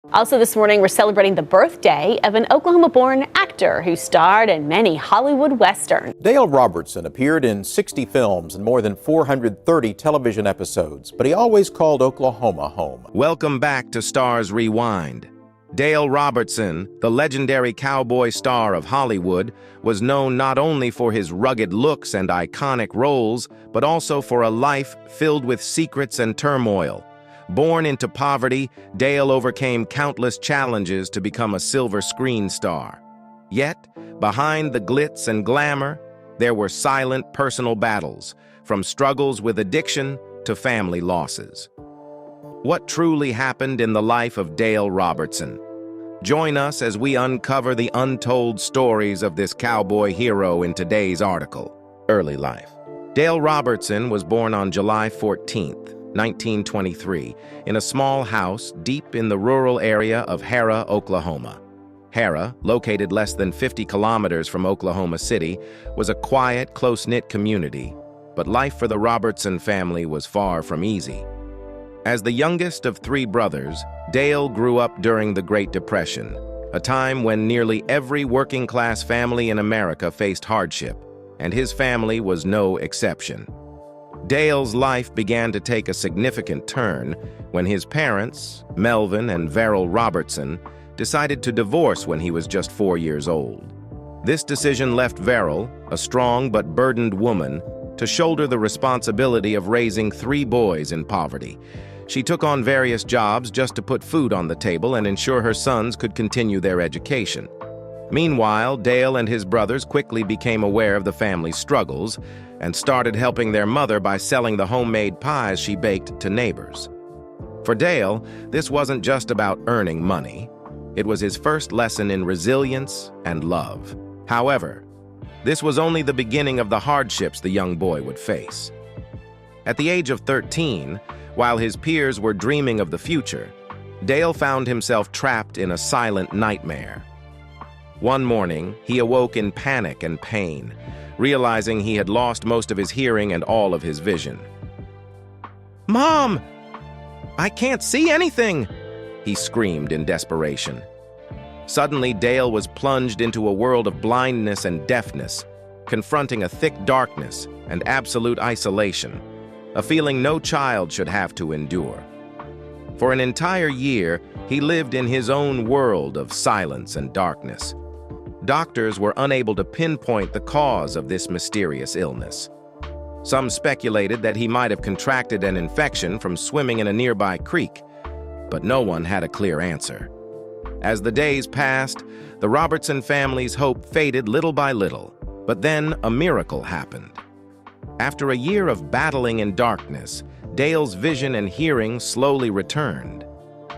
Also this morning, we're celebrating the birthday of an Oklahoma-born actor who starred in many Hollywood westerns. Dale Robertson appeared in 60 films and more than 430 television episodes, but he always called Oklahoma home. Welcome back to Stars Rewind. Dale Robertson, the legendary cowboy star of Hollywood, was known not only for his rugged looks and iconic roles, but also for a life filled with secrets and turmoil. Born into poverty, Dale overcame countless challenges to become a silver screen star. Yet, behind the glitz and glamour, there were silent personal battles, from struggles with addiction to family losses. What truly happened in the life of Dale Robertson? Join us as we uncover the untold stories of this cowboy hero in today's article. Early life. Dale Robertson was born on July 14th, 1923, in a small house deep in the rural area of Harrah, Oklahoma. Harrah, located less than 50 kilometers from Oklahoma City, was a quiet, close-knit community, but life for the Robertson family was far from easy. As the youngest of three brothers, Dale grew up during the Great Depression, a time when nearly every working-class family in America faced hardship, and his family was no exception. Dale's life began to take a significant turn when his parents, Melvin and Verrill Robertson, decided to divorce when he was just 4 years old. This decision left Verrill, a strong but burdened woman, to shoulder the responsibility of raising three boys in poverty. She took on various jobs just to put food on the table and ensure her sons could continue their education. Meanwhile, Dale and his brothers quickly became aware of the family's struggles and started helping their mother by selling the homemade pies she baked to neighbors. For Dale, this wasn't just about earning money. It was his first lesson in resilience and love. However, this was only the beginning of the hardships the young boy would face. At the age of 13, while his peers were dreaming of the future, Dale found himself trapped in a silent nightmare. One morning, he awoke in panic and pain, realizing he had lost most of his hearing and all of his vision. "Mom! I can't see anything!" he screamed in desperation. Suddenly, Dale was plunged into a world of blindness and deafness, confronting a thick darkness and absolute isolation, a feeling no child should have to endure. For an entire year, he lived in his own world of silence and darkness. Doctors were unable to pinpoint the cause of this mysterious illness. Some speculated that he might have contracted an infection from swimming in a nearby creek, but no one had a clear answer. As the days passed, the Robertson family's hope faded little by little, but then a miracle happened. After a year of battling in darkness, Dale's vision and hearing slowly returned.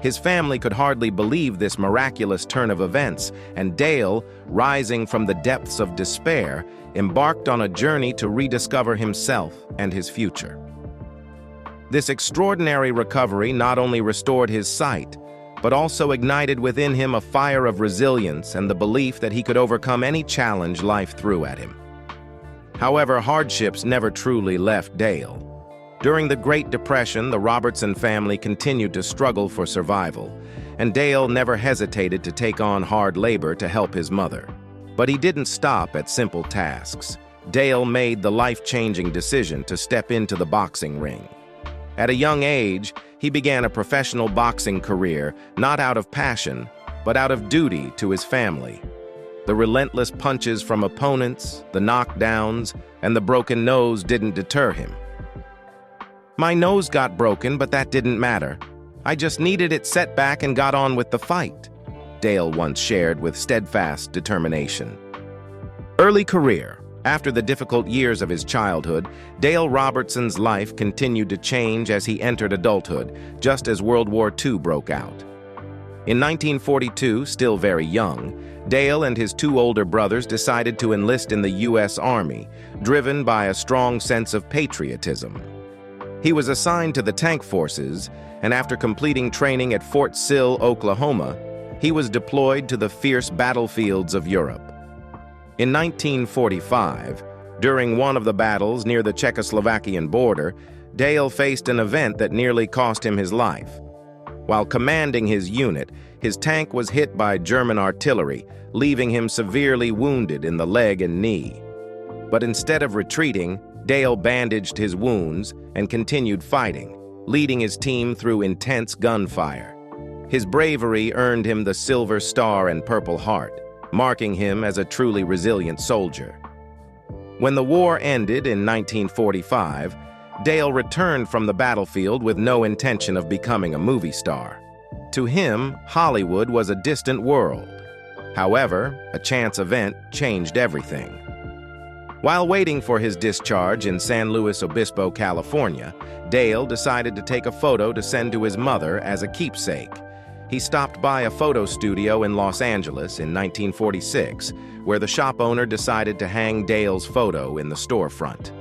His family could hardly believe this miraculous turn of events, and Dale, rising from the depths of despair, embarked on a journey to rediscover himself and his future. This extraordinary recovery not only restored his sight, but also ignited within him a fire of resilience and the belief that he could overcome any challenge life threw at him. However, hardships never truly left Dale. During the Great Depression, the Robertson family continued to struggle for survival, and Dale never hesitated to take on hard labor to help his mother. But he didn't stop at simple tasks. Dale made the life-changing decision to step into the boxing ring. At a young age, he began a professional boxing career, not out of passion, but out of duty to his family. The relentless punches from opponents, the knockdowns, and the broken nose didn't deter him. "My nose got broken, but that didn't matter. I just needed it set back and got on with the fight," Dale once shared with steadfast determination. Early career. After the difficult years of his childhood, Dale Robertson's life continued to change as he entered adulthood, just as World War II broke out. In 1942, still very young, Dale and his two older brothers decided to enlist in the U.S. Army, driven by a strong sense of patriotism. He was assigned to the tank forces, and after completing training at Fort Sill, Oklahoma, he was deployed to the fierce battlefields of Europe. In 1945, during one of the battles near the Czechoslovakian border, Dale faced an event that nearly cost him his life. While commanding his unit, his tank was hit by German artillery, leaving him severely wounded in the leg and knee. But instead of retreating, Dale bandaged his wounds and continued fighting, leading his team through intense gunfire. His bravery earned him the Silver Star and Purple Heart, marking him as a truly resilient soldier. When the war ended in 1945, Dale returned from the battlefield with no intention of becoming a movie star. To him, Hollywood was a distant world. However, a chance event changed everything. While waiting for his discharge in San Luis Obispo, California, Dale decided to take a photo to send to his mother as a keepsake. He stopped by a photo studio in Los Angeles in 1946, where the shop owner decided to hang Dale's photo in the storefront.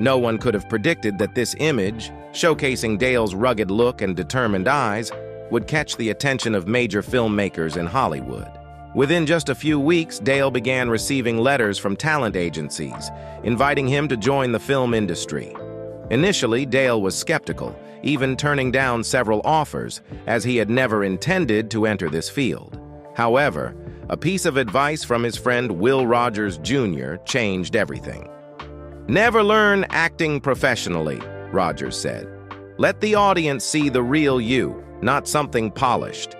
No one could have predicted that this image, showcasing Dale's rugged look and determined eyes, would catch the attention of major filmmakers in Hollywood. Within just a few weeks, Dale began receiving letters from talent agencies, inviting him to join the film industry. Initially, Dale was skeptical, even turning down several offers, as he had never intended to enter this field. However, a piece of advice from his friend Will Rogers Jr. changed everything. "Never learn acting professionally," Rogers said. "Let the audience see the real you, not something polished."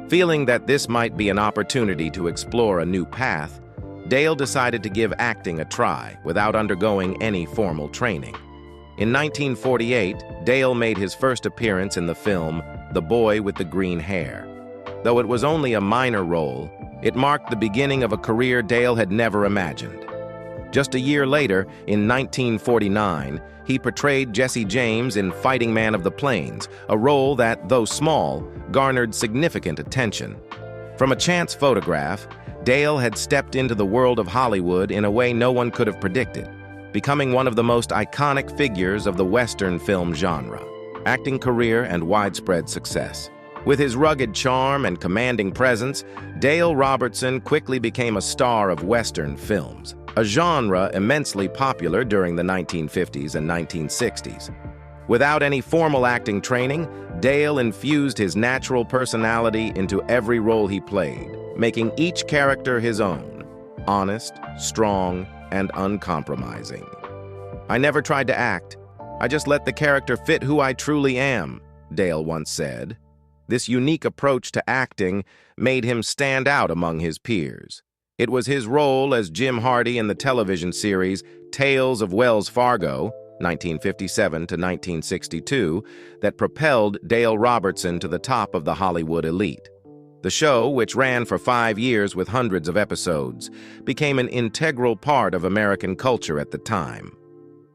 Feeling that this might be an opportunity to explore a new path, Dale decided to give acting a try without undergoing any formal training. In 1948, Dale made his first appearance in the film The Boy with the Green Hair. Though it was only a minor role, it marked the beginning of a career Dale had never imagined. Just a year later, in 1949, he portrayed Jesse James in Fighting Man of the Plains, a role that, though small, garnered significant attention. From a chance photograph, Dale had stepped into the world of Hollywood in a way no one could have predicted, becoming one of the most iconic figures of the Western film genre. Acting career and widespread success. With his rugged charm and commanding presence, Dale Robertson quickly became a star of Western films, a genre immensely popular during the 1950s and 1960s. Without any formal acting training, Dale infused his natural personality into every role he played, making each character his own, honest, strong, and uncompromising. "I never tried to act. I just let the character fit who I truly am," Dale once said. This unique approach to acting made him stand out among his peers. It was his role as Jim Hardy in the television series Tales of Wells Fargo, 1957 to 1962, that propelled Dale Robertson to the top of the Hollywood elite. The show, which ran for 5 years with hundreds of episodes, became an integral part of American culture at the time.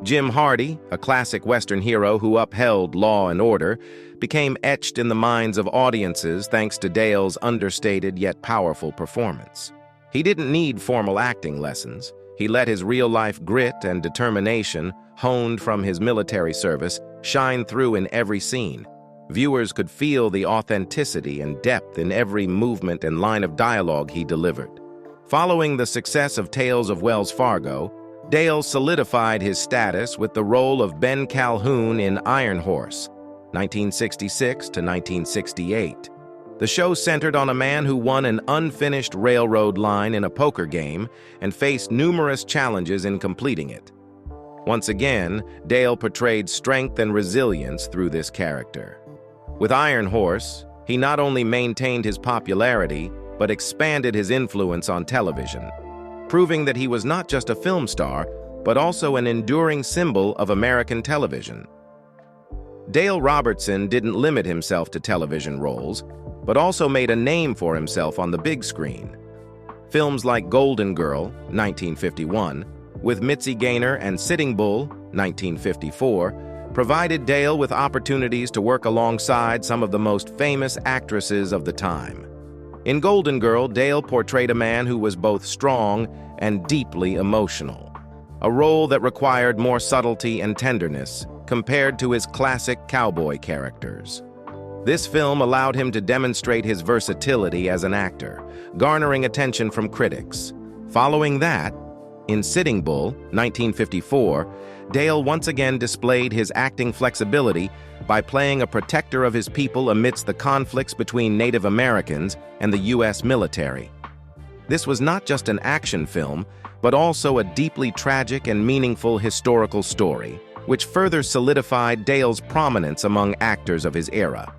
Jim Hardy, a classic Western hero who upheld law and order, became etched in the minds of audiences thanks to Dale's understated yet powerful performance. He didn't need formal acting lessons. He let his real-life grit and determination, honed from his military service, shine through in every scene. Viewers could feel the authenticity and depth in every movement and line of dialogue he delivered. Following the success of Tales of Wells Fargo, Dale solidified his status with the role of Ben Calhoun in Iron Horse, 1966 to 1968. The show centered on a man who won an unfinished railroad line in a poker game and faced numerous challenges in completing it. Once again, Dale portrayed strength and resilience through this character. With Iron Horse, he not only maintained his popularity, but expanded his influence on television, proving that he was not just a film star, but also an enduring symbol of American television. Dale Robertson didn't limit himself to television roles, but also made a name for himself on the big screen. Films like Golden Girl, 1951, with Mitzi Gaynor and Sitting Bull, 1954, provided Dale with opportunities to work alongside some of the most famous actresses of the time. In Golden Girl, Dale portrayed a man who was both strong and deeply emotional, a role that required more subtlety and tenderness compared to his classic cowboy characters. This film allowed him to demonstrate his versatility as an actor, garnering attention from critics. Following that, in Sitting Bull, 1954, Dale once again displayed his acting flexibility by playing a protector of his people amidst the conflicts between Native Americans and the U.S. military. This was not just an action film, but also a deeply tragic and meaningful historical story, which further solidified Dale's prominence among actors of his era.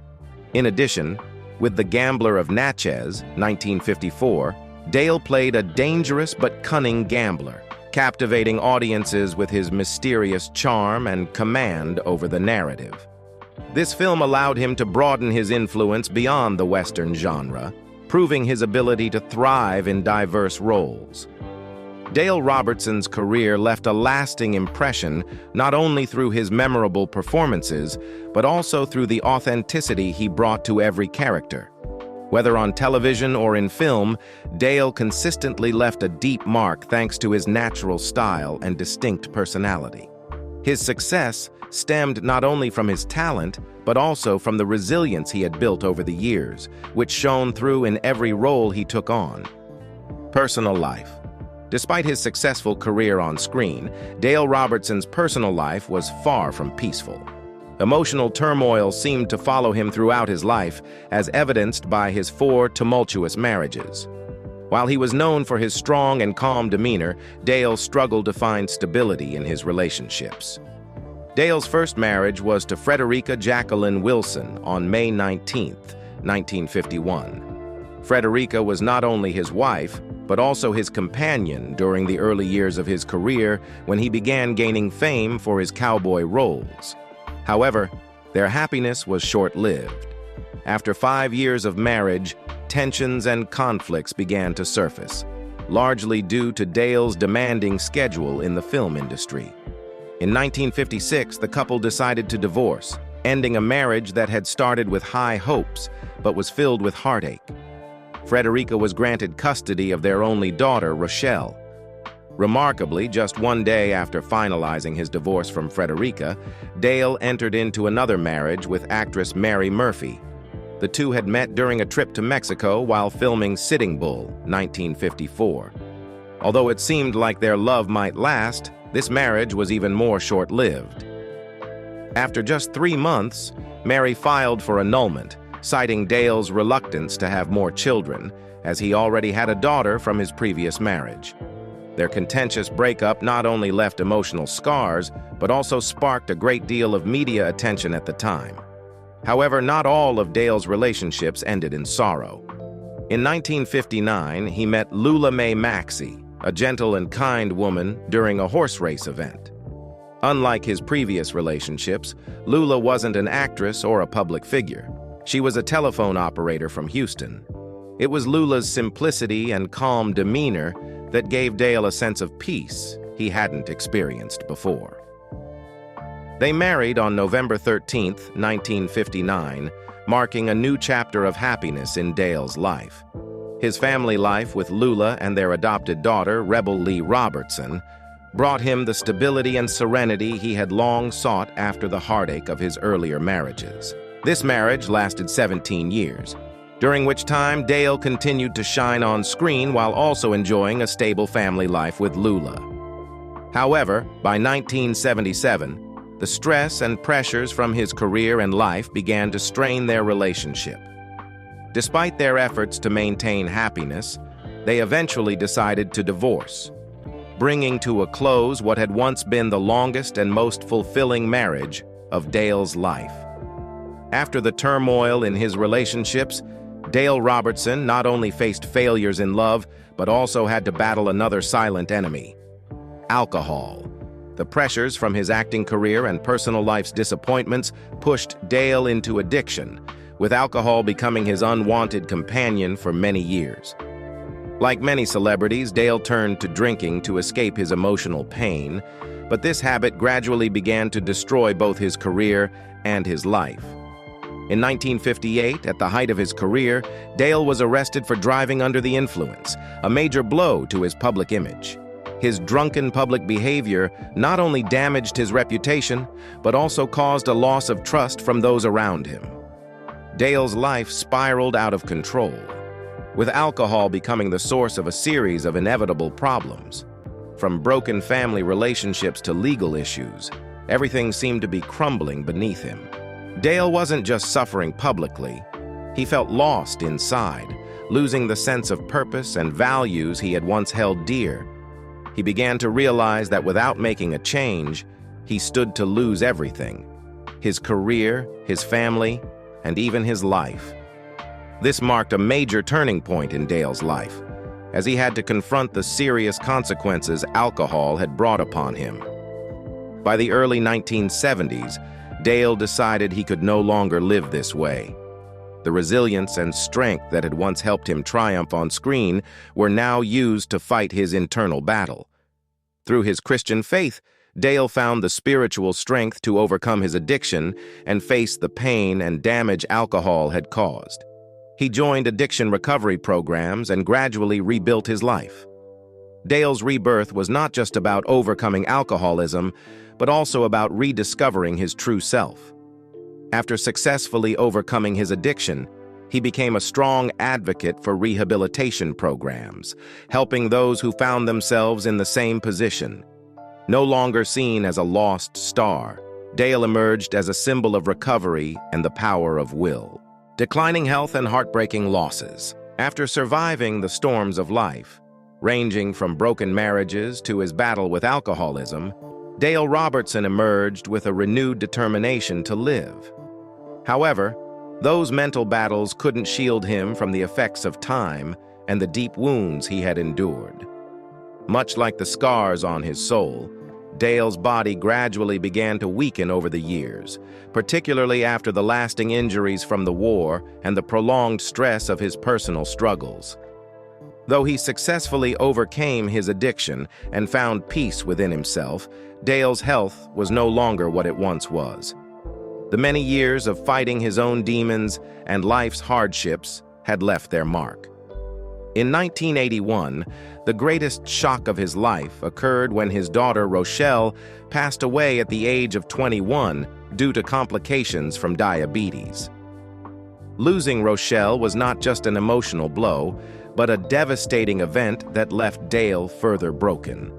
In addition, with The Gambler of Natchez, 1954, Dale played a dangerous but cunning gambler, captivating audiences with his mysterious charm and command over the narrative. This film allowed him to broaden his influence beyond the Western genre, proving his ability to thrive in diverse roles. Dale Robertson's career left a lasting impression not only through his memorable performances, but also through the authenticity he brought to every character. Whether on television or in film, Dale consistently left a deep mark thanks to his natural style and distinct personality. His success stemmed not only from his talent, but also from the resilience he had built over the years, which shone through in every role he took on. Personal life. Despite his successful career on screen, Dale Robertson's personal life was far from peaceful. Emotional turmoil seemed to follow him throughout his life, as evidenced by his 4 tumultuous marriages. While he was known for his strong and calm demeanor, Dale struggled to find stability in his relationships. Dale's first marriage was to Frederica Jacqueline Wilson on May 19, 1951. Frederica was not only his wife, but also his companion during the early years of his career when he began gaining fame for his cowboy roles. However, their happiness was short-lived. After 5 years of marriage, tensions and conflicts began to surface, largely due to Dale's demanding schedule in the film industry. In 1956, the couple decided to divorce, ending a marriage that had started with high hopes but was filled with heartache. Frederica was granted custody of their only daughter, Rochelle. Remarkably, just 1 day after finalizing his divorce from Frederica, Dale entered into another marriage with actress Mary Murphy. The two had met during a trip to Mexico while filming Sitting Bull, 1954. Although it seemed like their love might last, this marriage was even more short-lived. After just 3 months, Mary filed for annulment, citing Dale's reluctance to have more children, as he already had a daughter from his previous marriage. Their contentious breakup not only left emotional scars, but also sparked a great deal of media attention at the time. However, not all of Dale's relationships ended in sorrow. In 1959, he met Lula Mae Maxey, a gentle and kind woman, during a horse race event. Unlike his previous relationships, Lula wasn't an actress or a public figure. She was a telephone operator from Houston. It was Lula's simplicity and calm demeanor that gave Dale a sense of peace he hadn't experienced before. They married on November 13, 1959, marking a new chapter of happiness in Dale's life. His family life with Lula and their adopted daughter, Rebel Lee Robertson, brought him the stability and serenity he had long sought after the heartache of his earlier marriages. This marriage lasted 17 years, during which time Dale continued to shine on screen while also enjoying a stable family life with Lula. However, by 1977, the stress and pressures from his career and life began to strain their relationship. Despite their efforts to maintain happiness, they eventually decided to divorce, bringing to a close what had once been the longest and most fulfilling marriage of Dale's life. After the turmoil in his relationships, Dale Robertson not only faced failures in love, but also had to battle another silent enemy: alcohol. The pressures from his acting career and personal life's disappointments pushed Dale into addiction, with alcohol becoming his unwanted companion for many years. Like many celebrities, Dale turned to drinking to escape his emotional pain, but this habit gradually began to destroy both his career and his life. In 1958, at the height of his career, Dale was arrested for driving under the influence, a major blow to his public image. His drunken public behavior not only damaged his reputation, but also caused a loss of trust from those around him. Dale's life spiraled out of control, with alcohol becoming the source of a series of inevitable problems. From broken family relationships to legal issues, everything seemed to be crumbling beneath him. Dale wasn't just suffering publicly. He felt lost inside, losing the sense of purpose and values he had once held dear. He began to realize that without making a change, he stood to lose everything: his career, his family, and even his life. This marked a major turning point in Dale's life, as he had to confront the serious consequences alcohol had brought upon him. By the early 1970s, Dale decided he could no longer live this way. The resilience and strength that had once helped him triumph on screen were now used to fight his internal battle. Through his Christian faith, Dale found the spiritual strength to overcome his addiction and face the pain and damage alcohol had caused. He joined addiction recovery programs and gradually rebuilt his life. Dale's rebirth was not just about overcoming alcoholism, but also about rediscovering his true self. After successfully overcoming his addiction, he became a strong advocate for rehabilitation programs, helping those who found themselves in the same position. No longer seen as a lost star, Dale emerged as a symbol of recovery and the power of will. Declining health and heartbreaking losses. After surviving the storms of life, ranging from broken marriages to his battle with alcoholism, Dale Robertson emerged with a renewed determination to live. However, those mental battles couldn't shield him from the effects of time and the deep wounds he had endured. Much like the scars on his soul, Dale's body gradually began to weaken over the years, particularly after the lasting injuries from the war and the prolonged stress of his personal struggles. Though he successfully overcame his addiction and found peace within himself, Dale's health was no longer what it once was. The many years of fighting his own demons and life's hardships had left their mark. In 1981, the greatest shock of his life occurred when his daughter Rochelle passed away at the age of 21 due to complications from diabetes. Losing Rochelle was not just an emotional blow, but a devastating event that left Dale further broken.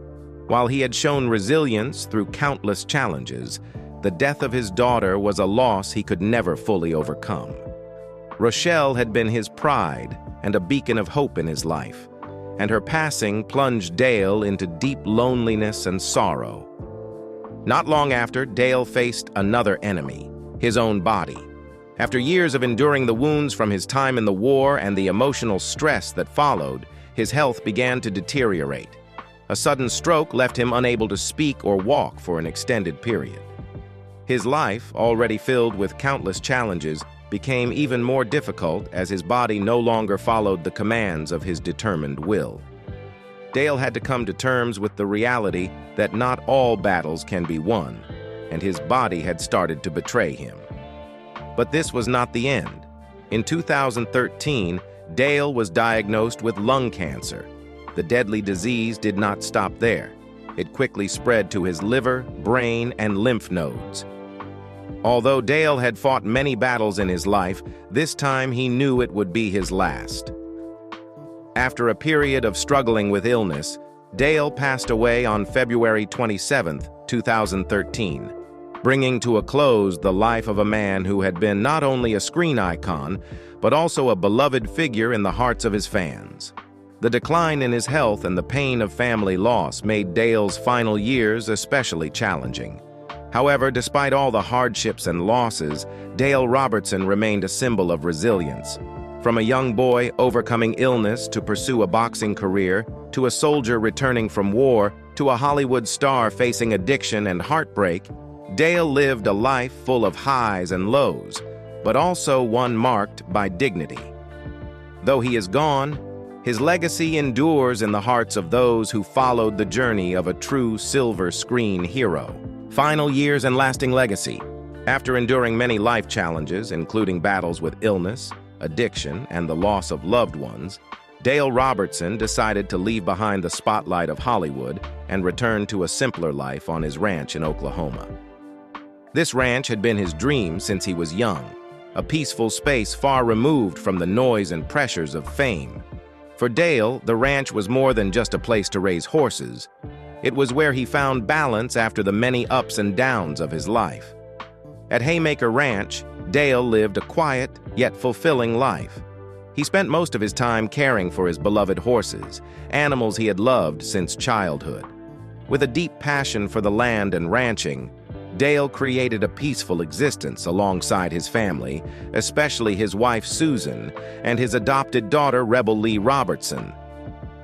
While he had shown resilience through countless challenges, the death of his daughter was a loss he could never fully overcome. Rochelle had been his pride and a beacon of hope in his life, and her passing plunged Dale into deep loneliness and sorrow. Not long after, Dale faced another enemy, his own body. After years of enduring the wounds from his time in the war and the emotional stress that followed, his health began to deteriorate. A sudden stroke left him unable to speak or walk for an extended period. His life, already filled with countless challenges, became even more difficult as his body no longer followed the commands of his determined will. Dale had to come to terms with the reality that not all battles can be won, and his body had started to betray him. But this was not the end. In 2013, Dale was diagnosed with lung cancer. The deadly disease did not stop there. It quickly spread to his liver, brain, and lymph nodes. Although Dale had fought many battles in his life, this time he knew it would be his last. After a period of struggling with illness, Dale passed away on February 27, 2013, bringing to a close the life of a man who had been not only a screen icon, but also a beloved figure in the hearts of his fans. The decline in his health and the pain of family loss made Dale's final years especially challenging. However, despite all the hardships and losses, Dale Robertson remained a symbol of resilience. From a young boy overcoming illness to pursue a boxing career, to a soldier returning from war, to a Hollywood star facing addiction and heartbreak, Dale lived a life full of highs and lows, but also one marked by dignity. Though he is gone, his legacy endures in the hearts of those who followed the journey of a true silver screen hero. Final years and lasting legacy. After enduring many life challenges, including battles with illness, addiction, and the loss of loved ones, Dale Robertson decided to leave behind the spotlight of Hollywood and return to a simpler life on his ranch in Oklahoma. This ranch had been his dream since he was young, a peaceful space far removed from the noise and pressures of fame. For Dale, the ranch was more than just a place to raise horses. It was where he found balance after the many ups and downs of his life. At Haymaker Ranch, Dale lived a quiet yet fulfilling life. He spent most of his time caring for his beloved horses, animals he had loved since childhood. With a deep passion for the land and ranching, Dale created a peaceful existence alongside his family, especially his wife Susan and his adopted daughter Rebel Lee Robertson.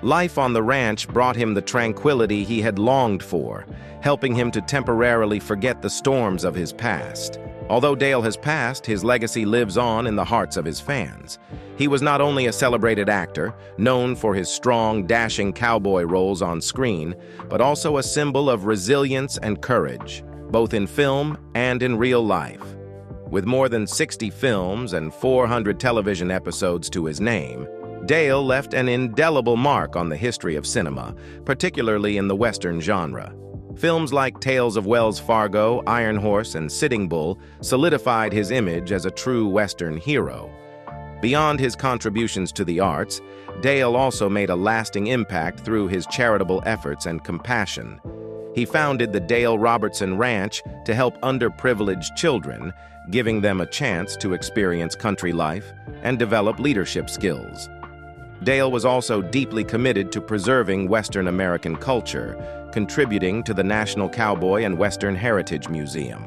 Life on the ranch brought him the tranquility he had longed for, helping him to temporarily forget the storms of his past. Although Dale has passed, his legacy lives on in the hearts of his fans. He was not only a celebrated actor, known for his strong, dashing cowboy roles on screen, but also a symbol of resilience and courage, both in film and in real life. With more than 60 films and 400 television episodes to his name, Dale left an indelible mark on the history of cinema, particularly in the Western genre. Films like Tales of Wells Fargo, Iron Horse, and Sitting Bull solidified his image as a true Western hero. Beyond his contributions to the arts, Dale also made a lasting impact through his charitable efforts and compassion. He founded the Dale Robertson Ranch to help underprivileged children, giving them a chance to experience country life and develop leadership skills. Dale was also deeply committed to preserving Western American culture, contributing to the National Cowboy and Western Heritage Museum.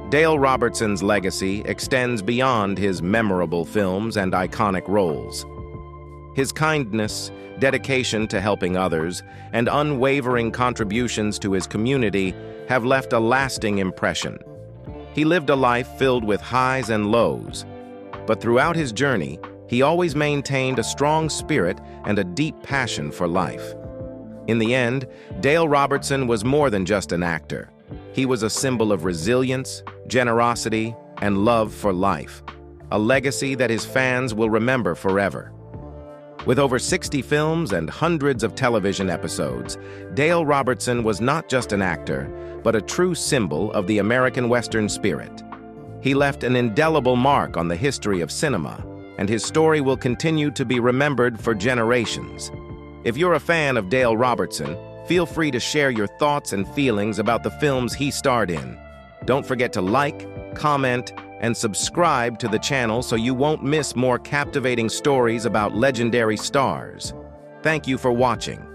Dale Robertson's legacy extends beyond his memorable films and iconic roles. His kindness, dedication to helping others, and unwavering contributions to his community have left a lasting impression. He lived a life filled with highs and lows, but throughout his journey, he always maintained a strong spirit and a deep passion for life. In the end, Dale Robertson was more than just an actor. He was a symbol of resilience, generosity, and love for life, a legacy that his fans will remember forever. With over 60 films and hundreds of television episodes, Dale Robertson was not just an actor, but a true symbol of the American Western spirit. He left an indelible mark on the history of cinema, and his story will continue to be remembered for generations. If you're a fan of Dale Robertson, feel free to share your thoughts and feelings about the films he starred in. Don't forget to like, comment, and subscribe to the channel so you won't miss more captivating stories about legendary stars. Thank you for watching.